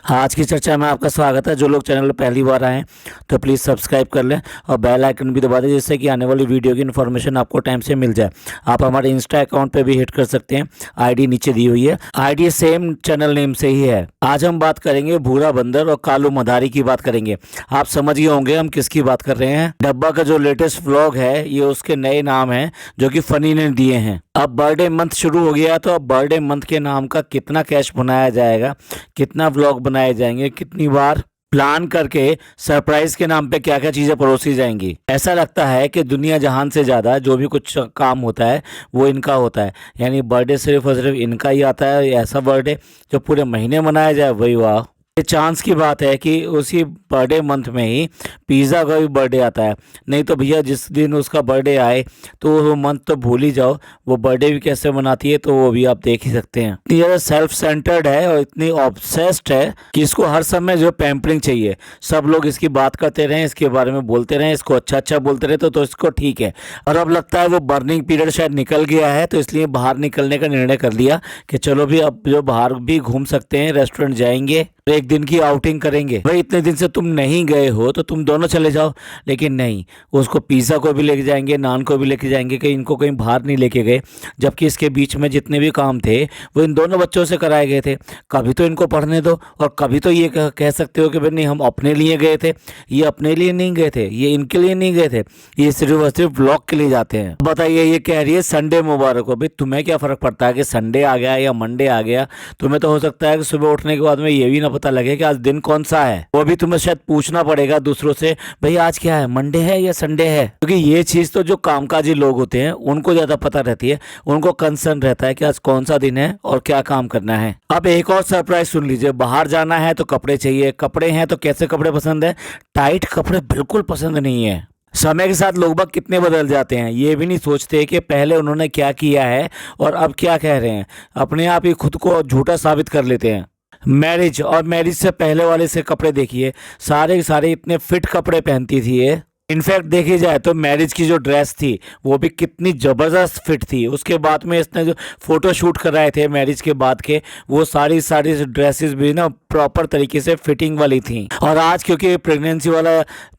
आज की चर्चा में आपका स्वागत है। जो लोग चैनल पर पहली बार आए हैं तो प्लीज़ सब्सक्राइब कर लें और बेल आइकन भी दबा दें, जिससे कि आने वाली वीडियो की इन्फॉर्मेशन आपको टाइम से मिल जाए। आप हमारे इंस्टा अकाउंट पे भी हिट कर सकते हैं, आईडी नीचे दी हुई है। आईडी सेम चैनल नेम से ही है। आज हम बात करेंगे भूरा बंदर और कालू मदारी की बात करेंगे। आप समझ गए होंगे हम किसकी बात कर रहे हैं। डब्बा का जो लेटेस्ट व्लॉग है ये उसके नए नाम है जो कि फनी ने दिए हैं। अब बर्थडे मंथ शुरू हो गया तो अब बर्थडे मंथ के नाम का कितना कैश बनाया जाएगा, कितना व्लॉग बनाए जाएंगे, कितनी बार प्लान करके सरप्राइज के नाम पे क्या क्या चीजें परोसी जाएंगी। ऐसा लगता है कि दुनिया जहान से ज्यादा जो भी कुछ काम होता है वो इनका होता है। यानी बर्थडे सिर्फ और सिर्फ इनका ही आता है। ऐसा बर्थडे जो पूरे महीने मनाया जाए, वही वाह। ये चांस की बात है कि उसी बर्थडे मंथ में ही पिज़्ज़ा का भी बर्थडे आता है। नहीं तो भैया जिस दिन उसका बर्थडे आए तो वो मंथ तो भूल ही जाओ, वो बर्थडे भी कैसे मनाती है तो वो भी आप देख ही सकते हैं। इतनी ज़्यादा सेल्फ सेंटर्ड है और इतनी ऑब्सेस्ड है कि इसको हर समय जो पैम्परिंग चाहिए। सब लोग इसकी बात करते रहें, इसके बारे में बोलते रहें, इसको अच्छा अच्छा बोलते रहे तो इसको ठीक है। और अब लगता है वो बर्निंग पीरियड शायद निकल गया है, तो इसलिए बाहर निकलने का निर्णय कर लिया कि चलो भी अब जो बाहर भी घूम सकते हैं, रेस्टोरेंट जाएंगे, एक दिन की आउटिंग करेंगे। भाई इतने दिन से तुम नहीं गए हो तो तुम दोनों चले जाओ। लेकिन नहीं, उसको पिज़्ज़ा को भी लेके जाएंगे, नान को भी लेके जाएंगे कि इनको कहीं बाहर नहीं लेके गए। जबकि इसके बीच में जितने भी काम थे वो इन दोनों बच्चों से कराए गए थे। कभी तो इनको पढ़ने दो और कभी तो ये कह सकते हो कि भाई नहीं हम अपने लिए गए थे। ये अपने लिए नहीं गए थे, ये इनके लिए नहीं गए थे, ये सिर्फ और सिर्फ व्लॉग के लिए जाते हैं। बताइए, ये कह रही है संडे मुबारक हो। भाई तुम्हें क्या फ़र्क पड़ता है कि संडे आ गया या मंडे आ गया। तुम्हें तो हो सकता है कि सुबह उठने के बाद में ये भी ना पता लगे कि आज दिन कौन सा है। वो भी तुम्हें शायद पूछना पड़ेगा दूसरों से, भाई आज क्या है, मंडे है या संडे है। क्योंकि ये चीज तो जो कामकाजी लोग होते हैं उनको ज्यादा पता रहती है। उनको कंसर्न रहता है कि आज कौन सा दिन है और क्या काम करना है। अब एक और सरप्राइज सुन लीजिए। बाहर जाना है तो कपड़े चाहिए, कपड़े हैं तो कैसे कपड़े पसंद है। टाइट कपड़े बिल्कुल पसंद नहीं है। समय के साथ लोग बाग कितने बदल जाते हैं, ये भी नहीं सोचते कि पहले उन्होंने क्या किया है और अब क्या कह रहे हैं। अपने आप ही खुद को झूठा साबित कर लेते हैं। मैरिज और मैरिज से पहले वाले से कपड़े देखिए, सारे के सारे इतने फिट कपड़े पहनती थी ये। इनफैक्ट देखी जाए तो मैरिज की जो ड्रेस थी वो भी कितनी ज़बरदस्त फिट थी। उसके बाद में इसने जो फोटो शूट कराए थे मैरिज के बाद के, वो सारी सारी ड्रेसेस भी ना प्रॉपर तरीके से फिटिंग वाली थी। और आज क्योंकि प्रेगनेंसी वाला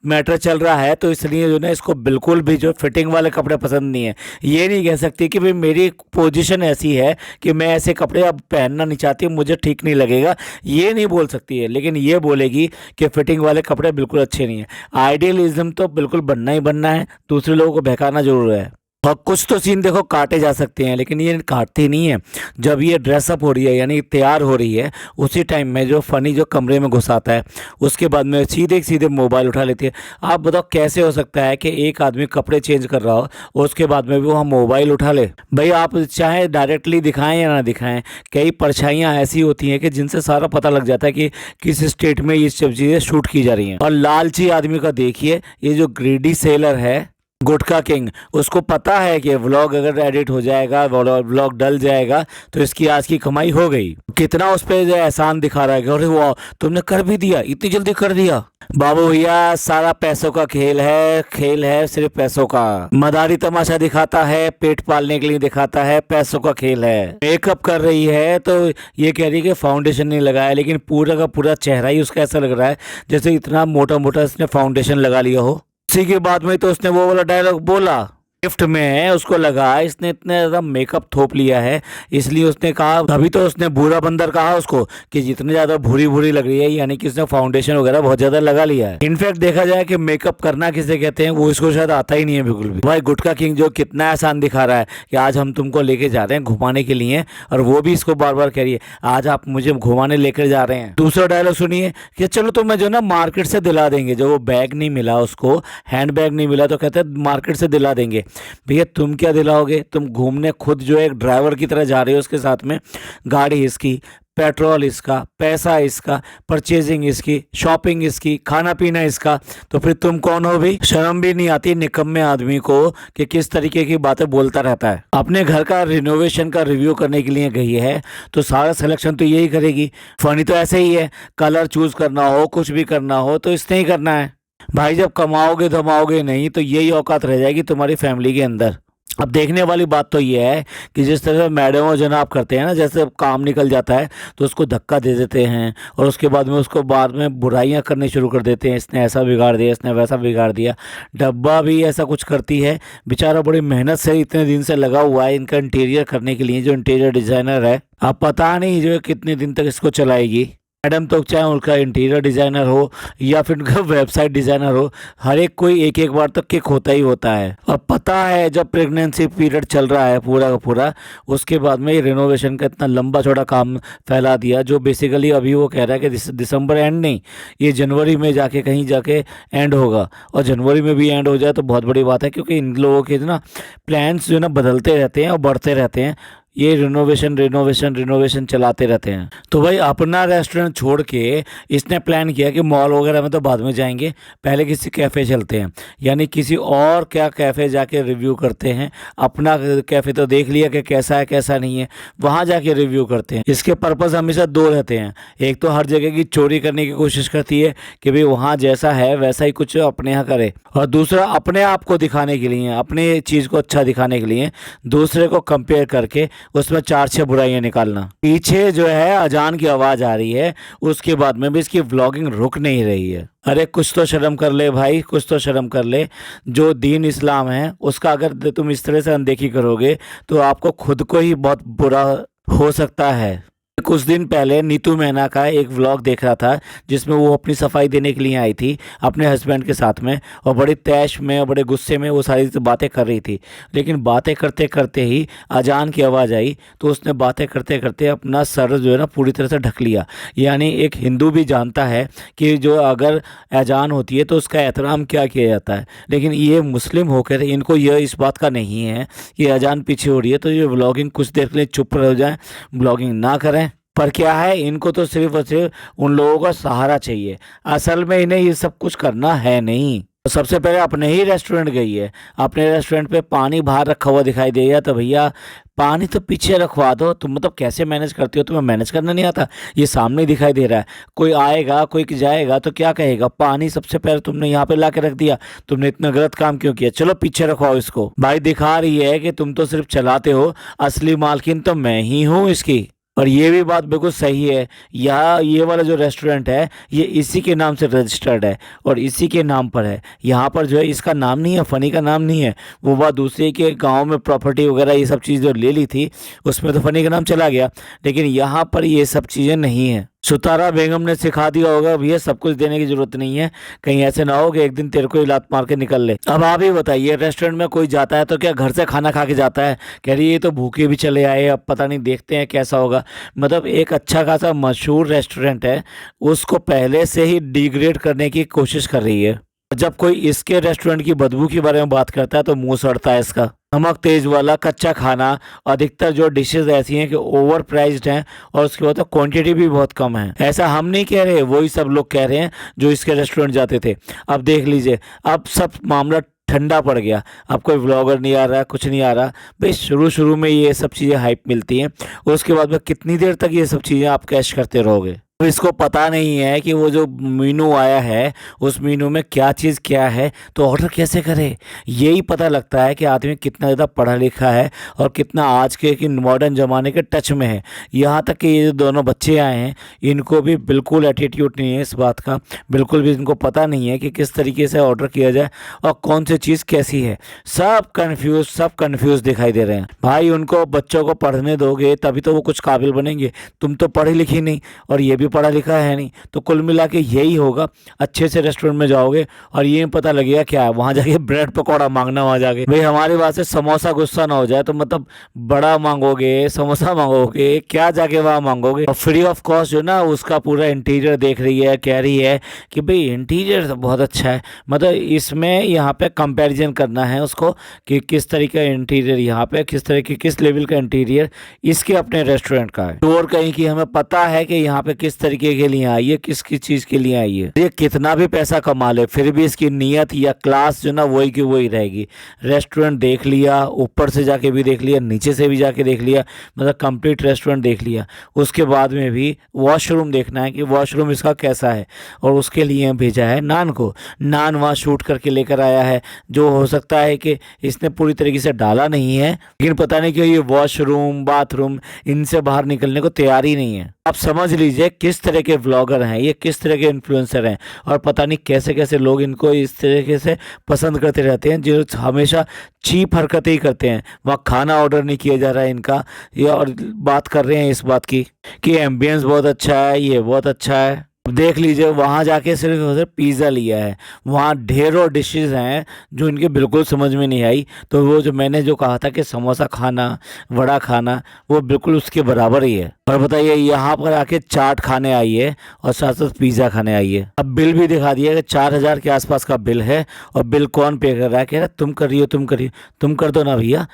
मैटर चल रहा है तो इसलिए जो ना इसको बिल्कुल भी जो फिटिंग वाले कपड़े पसंद नहीं है। ये नहीं कह सकती कि भाई मेरी पोजीशन ऐसी है कि मैं ऐसे कपड़े अब पहनना नहीं चाहती, मुझे ठीक नहीं लगेगा, ये नहीं बोल सकती है। लेकिन ये बोलेगी कि फिटिंग वाले कपड़े बिल्कुल अच्छे नहीं है। आइडियलिज्म तो बिल्कुल बनना ही बनना है, दूसरे लोगों को बहकाना जरूर है। और कुछ तो सीन देखो काटे जा सकते हैं, लेकिन ये काटती नहीं है। जब ये ड्रेसअप हो रही है यानी तैयार हो रही है, उसी टाइम में जो फनी जो कमरे में घुसाता है, उसके बाद में सीधे सीधे मोबाइल उठा लेती है। आप बताओ कैसे हो सकता है कि एक आदमी कपड़े चेंज कर रहा हो और उसके बाद में भी वो मोबाइल उठा ले। भाई आप चाहे डायरेक्टली दिखाएं या ना दिखाएं, कई परछाइयाँ ऐसी होती हैं कि जिनसे सारा पता लग जाता है कि किस स्टेट में ये सब चीज़ें शूट की जा रही हैं। और लालची आदमी का देखिए, ये जो ग्रीडी सेलर है, गुटखा किंग, उसको पता है कि व्लॉग अगर एडिट हो जाएगा, व्लॉग डल जाएगा तो इसकी आज की कमाई हो गई। कितना उस पर एहसान दिखा रहा है कि अरे वाह तुमने कर भी दिया, इतनी जल्दी कर दिया। बाबू भैया सारा पैसों का खेल है सिर्फ पैसों का। मदारी तमाशा दिखाता है, पेट पालने के लिए दिखाता है, पैसों का खेल है। मेकअप कर रही है तो ये कह रही है कि फाउंडेशन नहीं लगाया, लेकिन पूरा का पूरा चेहरा ही उसका ऐसा लग रहा है जैसे इतना मोटा मोटा इसने फाउंडेशन लगा लिया हो। उसी के बाद में तो उसने वो वाला डायलॉग बोला, गिफ्ट में उसको लगा इसने इतने ज़्यादा मेकअप थोप लिया है, इसलिए उसने कहा, तभी तो उसने भूरा बंदर कहा उसको कि जितनी ज़्यादा भूरी भूरी लग रही है, यानी कि उसने फाउंडेशन वगैरह बहुत ज़्यादा लगा लिया है। इनफैक्ट देखा जाए कि मेकअप करना किसे कहते हैं वो इसको शायद आता ही नहीं है बिल्कुल भी। भाई गुटखा किंग जो कितना आसान दिखा रहा है कि आज हम तुमको लेके जा रहे हैं घुमाने के लिए, और वो भी इसको बार बार कह रही है आज आप मुझे घुमाने लेकर जा रहे हैं। दूसरा डायलॉग सुनिए कि चलो तुम्हें जो ना मार्केट से दिला देंगे। जब वो बैग नहीं मिला, उसको हैंड बैग नहीं मिला तो कहते हैं मार्केट से दिला देंगे। भैया तुम क्या दिलाओगे, तुम घूमने खुद जो एक ड्राइवर की तरह जा रहे हो, उसके साथ में गाड़ी इसकी, पेट्रोल इसका, पैसा इसका, परचेजिंग इसकी, शॉपिंग इसकी, खाना पीना इसका, तो फिर तुम कौन हो भी। शर्म भी नहीं आती निकम्मे आदमी को कि किस तरीके की बातें बोलता रहता है। अपने घर का रिनोवेशन का रिव्यू करने के लिए गई है तो सारा सिलेक्शन तो यही करेगी। फनी तो ऐसे ही है, कलर चूज करना हो, कुछ भी करना हो तो इसने ही करना है। भाई जब कमाओगे धमाओगे नहीं तो यही औकात रह जाएगी तुम्हारी फैमिली के अंदर। अब देखने वाली बात तो ये है कि जिस तरह से मैडम और जनाब करते हैं ना, जैसे काम निकल जाता है तो उसको धक्का दे देते हैं और उसके बाद में उसको बाद में बुराइयां करनी शुरू कर देते हैं, इसने ऐसा बिगाड़ दिया, इसने वैसा बिगाड़ दिया। डब्बा भी ऐसा कुछ करती है, बेचारा बड़ी मेहनत से इतने दिन से लगा हुआ है इनका इंटीरियर करने के लिए, जो इंटीरियर डिज़ाइनर है। अब पता नहीं जो कितने दिन तक इसको चलाएगी मैडम। तो चाहे उनका इंटीरियर डिज़ाइनर हो या फिर उनका वेबसाइट डिज़ाइनर हो, हर एक कोई एक एक बार तो किक होता ही होता है। और पता है जब प्रेगनेंसी पीरियड चल रहा है पूरा का पूरा, उसके बाद में ये रिनोवेशन का इतना लंबा चौड़ा काम फैला दिया, जो बेसिकली अभी वो कह रहा है कि दिसंबर एंड नहीं, ये जनवरी में जाके कहीं जाके एंड होगा। और जनवरी में भी एंड हो जाए तो बहुत बड़ी बात है, क्योंकि इन लोगों के ना प्लान्स जो ना बदलते रहते हैं और बढ़ते रहते हैं। ये रिनोवेशन रिनोवेशन रिनोवेशन चलाते रहते हैं। तो भाई अपना रेस्टोरेंट छोड़ के इसने प्लान किया कि मॉल वगैरह में तो बाद में जाएंगे, पहले किसी कैफ़े चलते हैं, यानी किसी और क्या कैफ़े जाके रिव्यू करते हैं। अपना कैफ़े तो देख लिया कि कैसा है कैसा नहीं है, वहाँ जाके रिव्यू करते हैं। इसके पर्पज़ हमेशा दो रहते हैं, एक तो हर जगह की चोरी करने की कोशिश करती है कि भाई वहाँ जैसा है वैसा ही कुछ अपने यहाँ करे, और दूसरा अपने आप को दिखाने के लिए, अपने चीज़ को अच्छा दिखाने के लिए दूसरे को कंपेयर करके उसमें 4-6 बुराइयां निकालना। पीछे जो है अजान की आवाज़ आ रही है, उसके बाद में भी इसकी व्लॉगिंग रुक नहीं रही है। अरे कुछ तो शर्म कर ले भाई, कुछ तो शर्म कर ले। जो दीन इस्लाम है उसका अगर तुम इस तरह से अनदेखी करोगे तो आपको खुद को ही बहुत बुरा हो सकता है। कुछ दिन पहले नीतू मैना का एक व्लॉग देख रहा था, जिसमें वो अपनी सफाई देने के लिए आई थी अपने हस्बैंड के साथ में, और बड़े तैश में और बड़े गुस्से में वो सारी बातें कर रही थी। लेकिन बातें करते करते ही अजान की आवाज़ आई तो उसने बातें करते करते अपना सर जो है ना पूरी तरह से ढक लिया। यानी एक हिंदू भी जानता है कि जो अगर अजान होती है तो उसका एहतराम क्या किया जाता है, लेकिन ये मुस्लिम होकर इनको यह इस बात का नहीं है कि अजान पीछे हो रही है तो ये व्लॉगिंग कुछ देर के लिए चुप रह जाए, ब्लॉगिंग ना करें। पर क्या है, इनको तो सिर्फ और सिर्फ उन लोगों का सहारा चाहिए, असल में इन्हें ये सब कुछ करना है नहीं। तो सबसे पहले अपने ही रेस्टोरेंट गई है, अपने रेस्टोरेंट पे पानी बाहर रखा हुआ दिखाई दे गया तो भैया पानी तो पीछे रखवा दो। तुम मतलब कैसे मैनेज करती हो, तुम्हें मैनेज करना नहीं आता? ये सामने दिखाई दे रहा है, कोई आएगा कोई जाएगा तो क्या कहेगा? पानी सबसे पहले तुमने यहाँ पे ला के रख दिया, तुमने इतना गलत काम क्यों किया? चलो पीछे रखवाओ इसको। भाई दिखा रही है कि तुम तो सिर्फ चलाते हो, असली मालकिन तो मैं ही हूँ इसकी। और ये भी बात बिल्कुल सही है, यहाँ ये वाला जो रेस्टोरेंट है ये इसी के नाम से रजिस्टर्ड है और इसी के नाम पर है। यहाँ पर जो है इसका नाम नहीं है, फ़नी का नाम नहीं है। वो बात दूसरे के गांव में प्रॉपर्टी वगैरह ये सब चीज़ जो ले ली थी उसमें तो फ़नी का नाम चला गया, लेकिन यहाँ पर ये सब चीज़ें नहीं हैं। सुतारा बेगम ने सिखा दिया होगा भैया सब कुछ देने की जरूरत नहीं है, कहीं ऐसे ना हो कि एक दिन तेरे को ही लात मार के निकल ले। अब आप ही बताइए, रेस्टोरेंट में कोई जाता है तो क्या घर से खाना खा के जाता है? कह रही ये तो भूखे भी चले आए, अब पता नहीं देखते हैं कैसा होगा। मतलब एक अच्छा खासा मशहूर रेस्टोरेंट है, उसको पहले से ही डिग्रेड करने की कोशिश कर रही है। जब कोई इसके रेस्टोरेंट की बदबू के बारे में बात करता है तो मुंह सड़ता है इसका। नमक तेज वाला कच्चा खाना, अधिकतर जो डिशेस ऐसी हैं कि ओवर प्राइस्ड हैं और उसके बाद तो क्वांटिटी भी बहुत कम है। ऐसा हम नहीं कह रहे, वही सब लोग कह रहे हैं जो इसके रेस्टोरेंट जाते थे। अब देख लीजिए, अब सब मामला ठंडा पड़ गया, अब कोई व्लॉगर नहीं आ रहा, कुछ नहीं आ रहा। भाई शुरू में ये सब चीज़ें हाइप मिलती हैं, उसके बाद में कितनी देर तक ये सब चीज़ें आप कैश करते रहोगे? अब इसको पता नहीं है कि वो जो मीनू आया है उस मीनू में क्या चीज़ क्या है, तो ऑर्डर कैसे करे। यही पता लगता है कि आदमी कितना ज़्यादा पढ़ा लिखा है और कितना आज के मॉडर्न ज़माने के टच में है। यहाँ तक कि ये जो दोनों बच्चे आए हैं इनको भी बिल्कुल एटीट्यूड नहीं है इस बात का, बिल्कुल भी इनको पता नहीं है कि किस तरीके से ऑर्डर किया जाए और कौन सी चीज़ कैसी है। सब कन्फ्यूज़ दिखाई दे रहे हैं। भाई उनको बच्चों को पढ़ने दोगे तभी तो वो कुछ काबिल बनेंगे, तुम तो पढ़ी लिखी नहीं और ये भी पढ़ा लिखा है नहीं, तो कुल मिला के यही होगा। अच्छे से रेस्टोरेंट में जाओगे और ये पता लगेगा क्या है, वहाँ जाके ब्रेड पकौड़ा मांगना, वहाँ जाके भाई हमारी बात से समोसा गुस्सा ना हो जाए तो मतलब बड़ा मांगोगे, समोसा मांगोगे, क्या जाके वहाँ मांगोगे। और फ्री ऑफ कॉस्ट जो ना उसका पूरा इंटीरियर देख रही है, कह रही है कि भाई इंटीरियर तो बहुत अच्छा है। मतलब इसमें यहाँ पे कंपैरिजन करना है उसको कि किस तरीके का इंटीरियर यहाँ पे, किस तरह की किस लेवल का इंटीरियर इसके अपने रेस्टोरेंट का है। और कहीं की हमें पता है कि यहाँ पे किस किस तरीके के लिए आई है, किस किस चीज़ के लिए आई है। ये कितना भी पैसा कमा ले फिर भी इसकी नीयत या क्लास जो ना वही की वही रहेगी। रेस्टोरेंट देख लिया, ऊपर से जाके भी देख लिया, नीचे से भी जाके देख लिया, मतलब कंप्लीट रेस्टोरेंट देख लिया। उसके बाद में भी वॉशरूम देखना है कि वॉशरूम इसका कैसा है, और उसके लिए भेजा है नान को। नान वहाँ शूट करके लेकर आया है, जो हो सकता है कि इसने पूरी तरीके से डाला नहीं है, लेकिन पता नहीं क्यों ये वॉशरूम बाथरूम इनसे बाहर निकलने को तैयार ही नहीं है। आप समझ लीजिए किस तरह के व्लॉगर हैं ये, किस तरह के इन्फ्लुएंसर हैं, और पता नहीं कैसे कैसे लोग इनको इस तरीके से पसंद करते रहते हैं, जो हमेशा चीप हरकतें ही करते हैं। वहाँ खाना ऑर्डर नहीं किया जा रहा है इनका, ये और बात कर रहे हैं इस बात की कि एम्बियंस बहुत अच्छा है, ये बहुत अच्छा है। देख लीजिए वहाँ जाके सिर्फ और सिर्फ पिज़्ज़ा लिया है, वहाँ ढेरों डिशेस हैं जो इनके बिल्कुल समझ में नहीं आई। तो वो जो मैंने जो कहा था कि समोसा खाना, वड़ा खाना, वो बिल्कुल उसके बराबर ही है। और बताइए यहाँ पर आके चाट खाने आई है और साथ साथ पिज़्ज़ा खाने आई है। अब बिल भी दिखा दिया कि 4,000 के आसपास का बिल है, और बिल कौन पे कर रहा है? कह रहा तुम कर रही हो, तुम कर रही हो, तुम कर दो ना भैया,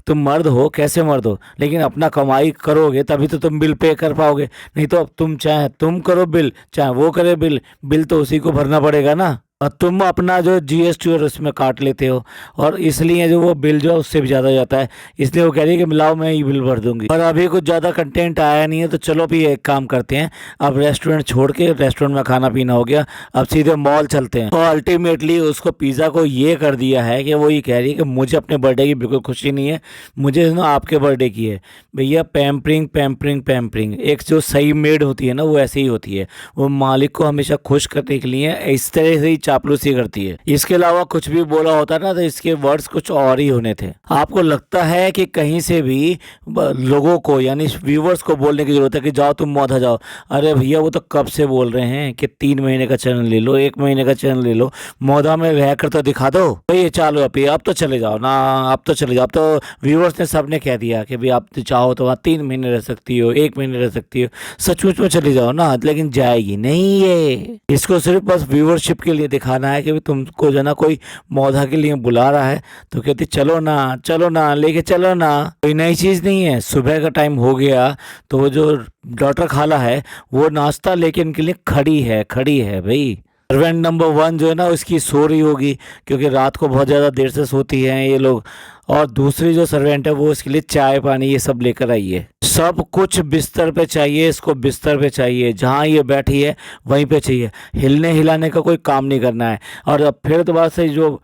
तुम मर्द हो, कैसे मर्द हो, लेकिन अपना कमाई करोगे तभी तो तुम बिल पे कर पाओगे। नहीं तो अब तुम चाहे तुम करो बिल, चाहे वो करे बिल, बिल तो उसी को भरना पड़ेगा ना। और तुम अपना जो जीएसटी और उसमें काट लेते हो, और इसलिए जो वो बिल जो है उससे भी ज़्यादा हो जाता है। इसलिए वो कह रही है कि मिलाओ मैं ही बिल भर दूंगी। और अभी कुछ ज़्यादा कंटेंट आया नहीं है, तो चलो भी एक काम करते हैं, अब रेस्टोरेंट छोड़ के, रेस्टोरेंट में खाना पीना हो गया, अब सीधे मॉल चलते हैं। और अल्टीमेटली उसको पिज़्ज़ा को ये कर दिया है कि वो ये कह रही है कि मुझे अपने बर्थडे की बिल्कुल खुशी नहीं है, मुझे ना आपके बर्थडे की है। भैया पैम्परिंग पैम्परिंग पैम्परिंग, एक जो सही मेड होती है ना वो ऐसे ही होती है, वो मालिक को हमेशा खुश करने के लिए इस तरह से ही चापलूसी करती है। इसके अलावा कुछ भी बोला होता ना तो इसके वर्ड्स कुछ और ही होने थे। आपको लगता है कि कहीं से भी लोगों को यानी व्यूवर्स को बोलने की जरूरत है कि जाओ तुम मौधा जाओ? अरे भैया वो तो कब से बोल रहे हैं कि 3 महीने का चैनल ले लो, 1 महीने का चैनल ले लो, मौधा में रह कर तो दिखा दो भाई। चालो अब तो चले जाओ ना, अब तो चले जाओ। अब तो व्यूवर्स ने सबने कह दिया कि भाई आप चाहो तो वहाँ 3 महीने रह सकती हो, 1 महीने रह सकती हो, सचमुच में चली जाओ ना। लेकिन जाएगी नहीं, ये इसको सिर्फ बस व्यूवरशिप के लिए दिखाना है कि तुमको जो ना कोई मौधा के लिए बुला रहा है, तो कहती चलो ना लेके चलो ना। कोई नई चीज़ नहीं है। सुबह का टाइम हो गया तो वो जो डॉक्टर खाला है वो नाश्ता लेके इनके लिए खड़ी है भाई। सर्वेंट नंबर 1 जो है ना उसकी सो रही होगी, क्योंकि रात को बहुत ज़्यादा देर से सोती हैं ये लोग। और दूसरी जो सर्वेंट है वो इसके लिए चाय पानी ये सब लेकर आई है। सब कुछ बिस्तर पे चाहिए इसको, बिस्तर पे चाहिए, जहाँ ये बैठी है वहीं पे चाहिए, हिलने हिलाने का कोई काम नहीं करना है। और अब फिर दोबारा से जो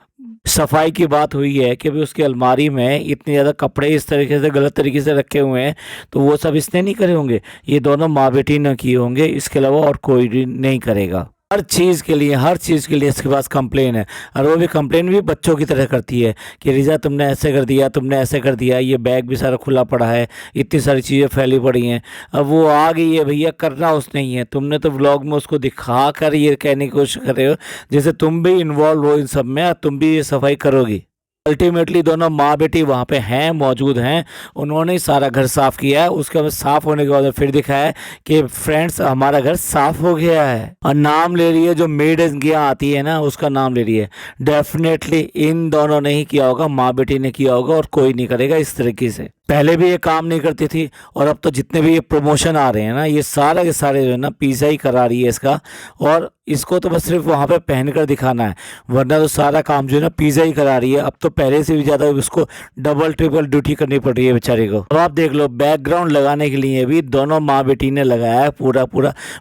सफाई की बात हुई है कि भाई उसकी अलमारी में इतने ज़्यादा कपड़े इस तरीके से गलत तरीके से रखे हुए हैं, तो वो सब इसने नहीं करे होंगे, ये दोनों माँ बेटी ने किए होंगे, इसके अलावा और कोई भी नहीं करेगा। हर चीज़ के लिए इसके पास कंप्लेन है, और वो भी कंप्लेन भी बच्चों की तरह करती है कि रिजा तुमने ऐसे कर दिया, तुमने ऐसे कर दिया, ये बैग भी सारा खुला पड़ा है, इतनी सारी चीज़ें फैली पड़ी हैं। अब वो आ गई है भैया, करना उसने ही है। तुमने तो व्लॉग में उसको दिखा कर ये कहने की कोशिश कर रहे हो जैसे तुम भी इन्वॉल्व हो इन सब में, तुम भी ये सफाई करोगी। अल्टीमेटली दोनों माँ बेटी वहाँ पे हैं, मौजूद हैं, उन्होंने ही सारा घर साफ़ किया है। उसके बाद साफ़ होने के बाद फिर दिखाया कि फ्रेंड्स हमारा घर साफ़ हो गया है, और नाम ले रही है जो मेड यहाँ आती है ना उसका नाम ले रही है। डेफिनेटली इन दोनों ने ही किया होगा, माँ बेटी ने किया होगा, और कोई नहीं करेगा इस तरीके से। पहले भी ये काम नहीं करती थी, और अब तो जितने भी ये प्रमोशन आ रहे हैं ना ये सारे के सारे जो है ना पिज़्ज़ा ही करा रही है इसका, और इसको तो बस सिर्फ वहाँ पे पहनकर दिखाना है, वरना तो सारा काम जो है ना पिज़्ज़ा ही करा रही है। अब तो पहले से भी ज़्यादा उसको डबल ट्रिपल ड्यूटी करनी पड़ रही है बेचारे को। अब आप देख लो बैकग्राउंड लगाने के लिए भी दोनों माँ बेटी ने लगाया है पूरा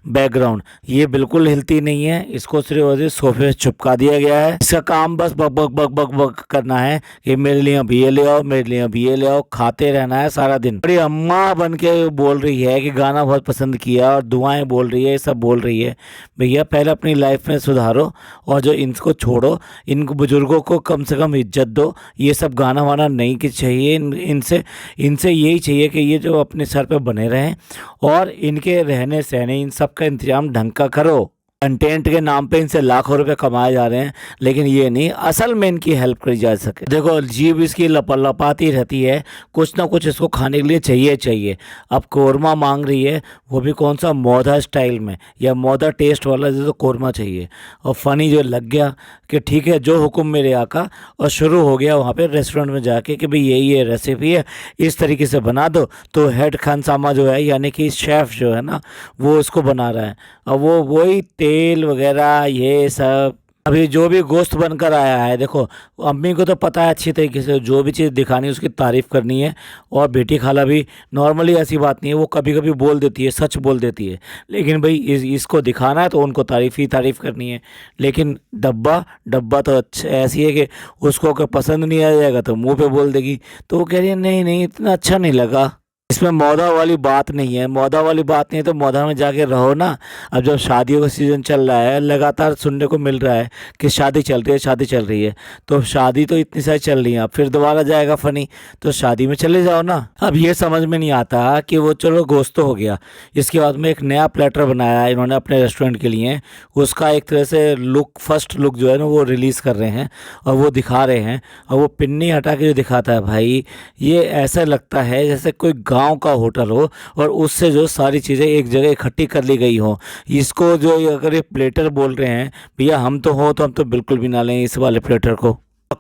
बैकग्राउंड, ये बिल्कुल हिलती नहीं है, इसको सिर्फ सोफे चिपका दिया गया है। इसका काम बस बक बक बक बक बक करना है कि मेरे लिए अभी ये ले आओ, मेरे लिए अभी ये ले आओ, खाते रहना है सारा दिन। बड़ी अम्मा बन के बोल रही है कि गाना बहुत पसंद किया, और दुआएं बोल रही है, सब बोल रही है। भैया पहले अपनी लाइफ में सुधारो, और जो इनको छोड़ो, इन बुजुर्गों को कम से कम इज्जत दो। ये सब गाना वाना नहीं कि चाहिए इनसे यही चाहिए कि ये जो अपने सर पे बने रहें, और इनके रहने सहने इन सब का इंतजाम ढंग का करो। कंटेंट के नाम पे इनसे लाखों रुपए कमाए जा रहे हैं, लेकिन ये नहीं असल में इनकी हेल्प करी जा सके। देखो जीभ इसकी लपाती रहती है, कुछ ना कुछ इसको खाने के लिए चाहिए। अब कौरमा मांग रही है, वो भी कौन सा मौधा स्टाइल में या मौधा टेस्ट वाला, जो कौरमा चाहिए। और फ़नी जो लग गया कि ठीक है जो हुक्म मेरे आका, और शुरू हो गया वहाँ पे रेस्टोरेंट में जाके कि भाई ये रेसिपी है, इस तरीके से बना दो। तो हेड खानसामा जो है यानी कि शेफ़ जो है ना, वो इसको बना रहा है। अब वो वही तेल वगैरह ये सब, अभी जो भी गोश्त बनकर आया है, देखो अम्मी को तो पता है अच्छी तरीके से जो भी चीज़ दिखानी है उसकी तारीफ़ करनी है। और बेटी खाला भी नॉर्मली ऐसी बात नहीं है, वो कभी कभी बोल देती है, सच बोल देती है, लेकिन भाई इसको दिखाना है तो उनको तारीफ़ करनी है। लेकिन डब्बा तो अच्छा ऐसी है कि उसको अगर पसंद नहीं आ जाएगा तो मुँह पे बोल देगी। तो वो कह रही है नहीं इतना अच्छा नहीं लगा, इसमें मौदा वाली बात नहीं है। मौदा वाली बात नहीं है तो मौदा में जाके रहो ना। अब जब शादियों का सीज़न चल रहा है, लगातार सुनने को मिल रहा है कि शादी चल रही है, तो शादी तो इतनी सारी चल रही है, अब फिर दोबारा जाएगा फ़नी, तो शादी में चले जाओ ना। अब ये समझ में नहीं आता कि वो चलो गोश्त तो हो गया, इसके बाद में एक नया प्लेटर बनाया है इन्होंने अपने रेस्टोरेंट के लिए, उसका एक तरह से फर्स्ट लुक जो है ना वो रिलीज़ कर रहे हैं और वो दिखा रहे हैं। और वो पिन्नी हटा के जो दिखाता है भाई, ये ऐसा लगता है जैसे कोई गांव का होटल हो और उससे जो सारी चीज़ें एक जगह इकट्ठी कर ली गई हो। इसको जो अगर ये प्लेटर बोल रहे हैं, भैया हम तो हो तो हम तो बिल्कुल भी ना लें इस वाले प्लेटर को।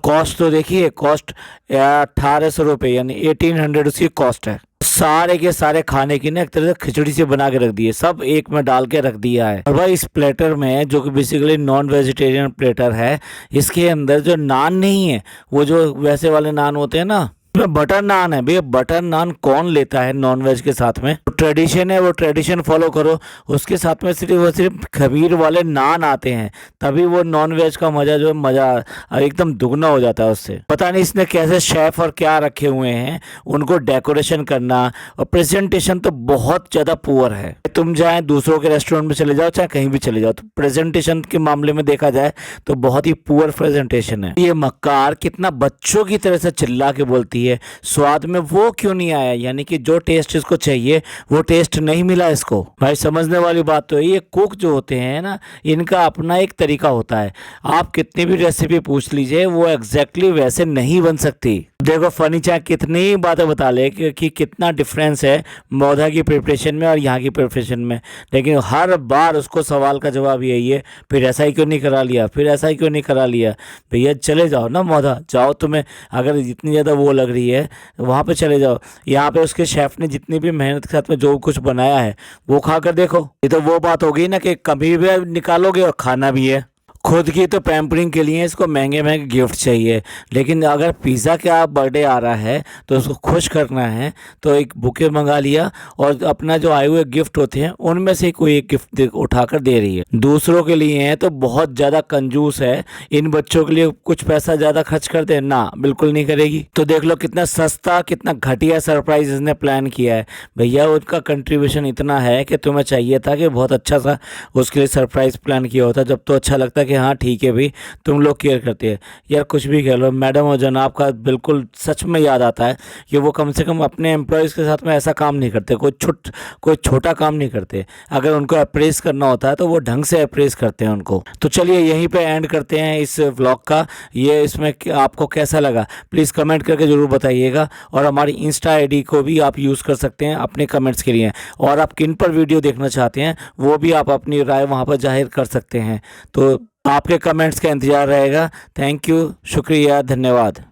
कॉस्ट तो देखिए, कॉस्ट 1800 रुपये यानी 1800 उसकी कॉस्ट है। सारे के सारे खाने की ना एक तरह से खिचड़ी से बना के रख दिए, सब एक में डाल के रख दिया है। और भाई इस प्लेटर में जो कि बेसिकली नॉन वेजिटेरियन प्लेटर है, इसके अंदर जो नान नहीं है, वो जो वैसे वाले नान होते हैं ना, बटर नान है। भैया बटर नान कौन लेता है नॉन वेज के साथ में? ट्रेडिशन है, वो ट्रेडिशन फॉलो करो। उसके साथ में सिर्फ खमीर वाले नान आते हैं, तभी वो नॉन वेज का मज़ा जो है मज़ा एकदम दुगना हो जाता है उससे। पता नहीं इसने कैसे शेफ़ और क्या रखे हुए हैं, उनको डेकोरेशन करना और प्रेजेंटेशन तो बहुत ज़्यादा पुअर है। तुम चाहे दूसरों के रेस्टोरेंट में चले जाओ, चाहे कहीं भी चले जाओ, तो प्रेजेंटेशन के मामले में देखा जाए तो बहुत ही पुअर प्रेजेंटेशन है। ये मक्कार कितना बच्चों की तरह से चिल्ला के बोलती है, स्वाद में वो क्यों नहीं आया, यानी कि जो टेस्ट इसको चाहिए वो टेस्ट नहीं मिला इसको। भाई समझने वाली बात तो है, ये कुक जो होते हैं ना, इनका अपना एक तरीका होता है। आप कितनी भी रेसिपी पूछ लीजिए, वो एग्जैक्टली वैसे नहीं बन सकती। देखो फनी चाहे कितनी बातें बता ले कि कितना डिफरेंस है मौधा की प्रिपरेशन में और यहाँ की प्रिपरेशन में, लेकिन हर बार उसको सवाल का जवाब यही है, फिर ऐसा ही क्यों नहीं करा लिया, फिर ऐसा ही क्यों नहीं करा लिया। भैया चले जाओ ना मौधा, जाओ, तुम्हें अगर इतनी ज़्यादा वो लग रही है वहाँ पे चले जाओ। यहाँ पे उसके शेफ़ ने जितनी भी मेहनत के साथ में जो कुछ बनाया है वो खा कर देखो। ये तो वो बात हो गई ना कि कभी भी निकालोगे और खाना भी है। खुद की तो पैम्परिंग के लिए इसको महंगे गिफ्ट चाहिए, लेकिन अगर पिज़्ज़ा का बर्थडे आ रहा है तो उसको खुश करना है तो एक बुके मंगा लिया और अपना जो आए हुए गिफ्ट होते हैं उनमें से कोई एक गिफ्ट उठाकर दे रही है। दूसरों के लिए है तो बहुत ज़्यादा कंजूस है, इन बच्चों के लिए कुछ पैसा ज़्यादा खर्च कर दे ना, बिल्कुल नहीं करेगी। तो देख लो कितना सस्ता, कितना घटिया सरप्राइज इसने प्लान किया है। भैया उसका कंट्रीब्यूशन इतना है कि तुम्हें चाहिए था कि बहुत अच्छा सा उसके लिए सरप्राइज प्लान किया होता, जब तो अच्छा लगता कि हाँ ठीक है भाई तुम लोग केयर करते हैं। यार कुछ भी कह लो, मैडम और जनाब का बिल्कुल सच में याद आता है कि वो कम से कम अपने एम्प्लॉयज़ के साथ में ऐसा काम नहीं करते, कोई छोटा काम नहीं करते। अगर उनको अप्रेस करना होता है तो वो ढंग से अप्रेस करते हैं उनको। तो चलिए यहीं पे एंड करते हैं इस व्लॉग का। ये इसमें आपको कैसा लगा प्लीज़ कमेंट करके ज़रूर बताइएगा, और हमारी इंस्टा आईडी को भी आप यूज़ कर सकते हैं अपने कमेंट्स के लिए, और आप किन पर वीडियो देखना चाहते हैं वो भी आप अपनी राय वहाँ पर जाहिर कर सकते हैं। तो आपके कमेंट्स का इंतज़ार रहेगा। थैंक यू, शुक्रिया, धन्यवाद।